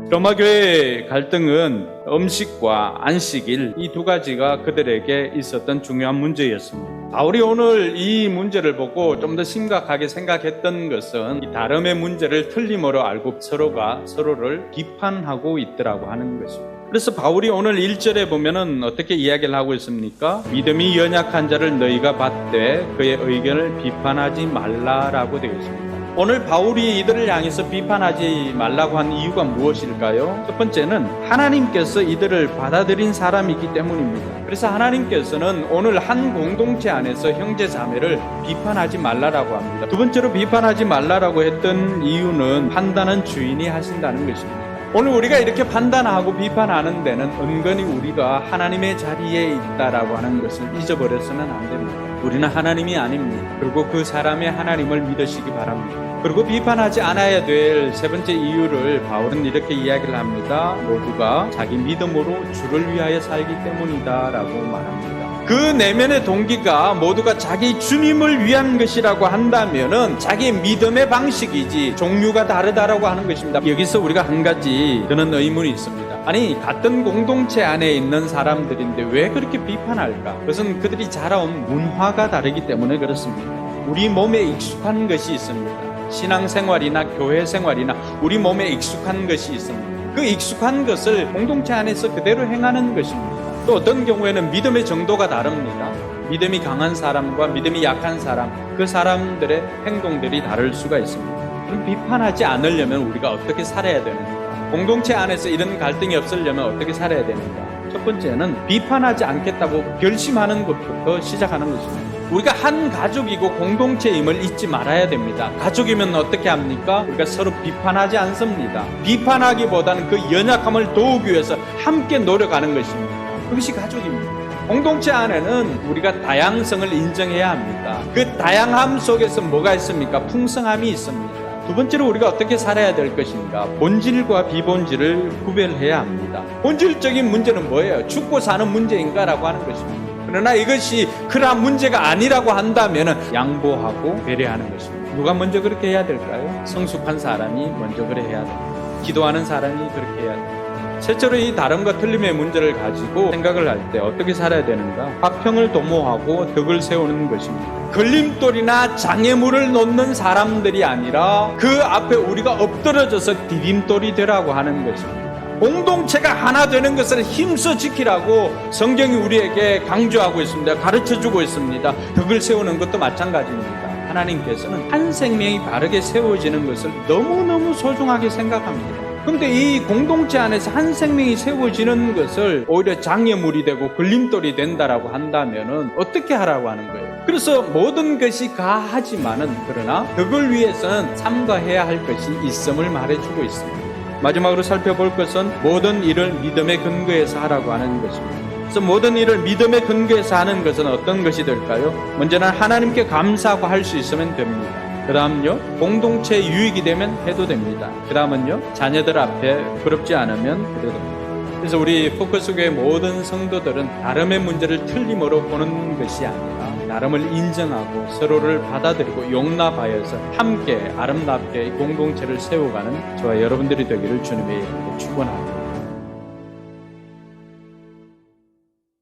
로마 교회의 갈등은 음식과 안식일 이 두 가지가 그들에게 있었던 중요한 문제였습니다. 바울이 오늘 이 문제를 보고 좀 더 심각하게 생각했던 것은 이 다름의 문제를 틀림으로 알고 서로가 서로를 비판하고 있더라고 하는 것입니다. 그래서 바울이 오늘 1절에 보면은 어떻게 이야기를 하고 있습니까? 믿음이 연약한 자를 너희가 받되 그의 의견을 비판하지 말라라고 되어 있습니다. 오늘 바울이 이들을 향해서 비판하지 말라고 한 이유가 무엇일까요? 첫 번째는 하나님께서 이들을 받아들인 사람이기 때문입니다. 그래서 하나님께서는 오늘 한 공동체 안에서 형제 자매를 비판하지 말라라고 합니다. 두 번째로 비판하지 말라라고 했던 이유는 판단은 주인이 하신다는 것입니다. 오늘 우리가 이렇게 판단하고 비판하는 데는 은근히 우리가 하나님의 자리에 있다라고 하는 것을 잊어버려서는 안 됩니다. 우리는 하나님이 아닙니다. 그리고 그 사람의 하나님을 믿으시기 바랍니다. 그리고 비판하지 않아야 될 세 번째 이유를 바울은 이렇게 이야기를 합니다. 모두가 자기 믿음으로 주를 위하여 살기 때문이다 라고 말합니다. 그 내면의 동기가 모두가 자기 주님을 위한 것이라고 한다면은 자기 믿음의 방식이지 종류가 다르다라고 하는 것입니다. 여기서 우리가 한 가지 드는 의문이 있습니다. 아니, 같은 공동체 안에 있는 사람들인데 왜 그렇게 비판할까? 그것은 그들이 자라온 문화가 다르기 때문에 그렇습니다. 우리 몸에 익숙한 것이 있습니다. 신앙생활이나 교회생활이나 우리 몸에 익숙한 것이 있습니다. 그 익숙한 것을 공동체 안에서 그대로 행하는 것입니다. 또 어떤 경우에는 믿음의 정도가 다릅니다. 믿음이 강한 사람과 믿음이 약한 사람, 그 사람들의 행동들이 다를 수가 있습니다. 그럼 비판하지 않으려면 우리가 어떻게 살아야 되는가? 공동체 안에서 이런 갈등이 없으려면 어떻게 살아야 되는가? 첫 번째는 비판하지 않겠다고 결심하는 것부터 시작하는 것입니다. 우리가 한 가족이고 공동체임을 잊지 말아야 됩니다. 가족이면 어떻게 합니까? 우리가 서로 비판하지 않습니다. 비판하기보다는 그 연약함을 도우기 위해서 함께 노력하는 것입니다. 그것이 가족입니다. 공동체 안에는 우리가 다양성을 인정해야 합니다. 그 다양함 속에서 뭐가 있습니까? 풍성함이 있습니다. 두 번째로 우리가 어떻게 살아야 될 것인가? 본질과 비본질을 구별해야 합니다. 본질적인 문제는 뭐예요? 죽고 사는 문제인가라고 하는 것입니다. 그러나 이것이 그러한 문제가 아니라고 한다면 양보하고 배려하는 것입니다. 누가 먼저 그렇게 해야 될까요? 성숙한 사람이 먼저 그래 해야 됩니다. 기도하는 사람이 그렇게 해야 됩니다. 실제로 이 다름과 틀림의 문제를 가지고 생각을 할 때 어떻게 살아야 되는가? 화평을 도모하고 덕을 세우는 것입니다. 걸림돌이나 장애물을 놓는 사람들이 아니라 그 앞에 우리가 엎드러져서 디딤돌이 되라고 하는 것입니다. 공동체가 하나 되는 것을 힘써 지키라고 성경이 우리에게 강조하고 있습니다. 가르쳐주고 있습니다. 덕을 세우는 것도 마찬가지입니다. 하나님께서는 한 생명이 바르게 세워지는 것을 너무너무 소중하게 생각합니다. 그런데 이 공동체 안에서 한 생명이 세워지는 것을 오히려 장애물이 되고 걸림돌이 된다라고 한다면은 어떻게 하라고 하는 거예요? 그래서 모든 것이 가하지만은 그러나 덕을 위해서는 삼가해야 할 것이 있음을 말해주고 있습니다. 마지막으로 살펴볼 것은 모든 일을 믿음의 근거에서 하라고 하는 것입니다. 그래서 모든 일을 믿음의 근거에서 하는 것은 어떤 것이 될까요? 먼저는 하나님께 감사하고 할 수 있으면 됩니다. 그 다음요, 공동체 유익이 되면 해도 됩니다. 그 다음은요, 자녀들 앞에 부럽지 않으면 그래도 됩니다. 그래서 우리 포커스교회 모든 성도들은 다름의 문제를 틀림으로 보는 것이 아니라 다름을 인정하고 서로를 받아들이고 용납하여서 함께 아름답게 공동체를 세워가는 저와 여러분들이 되기를 주님의 이름으로 축원합니다.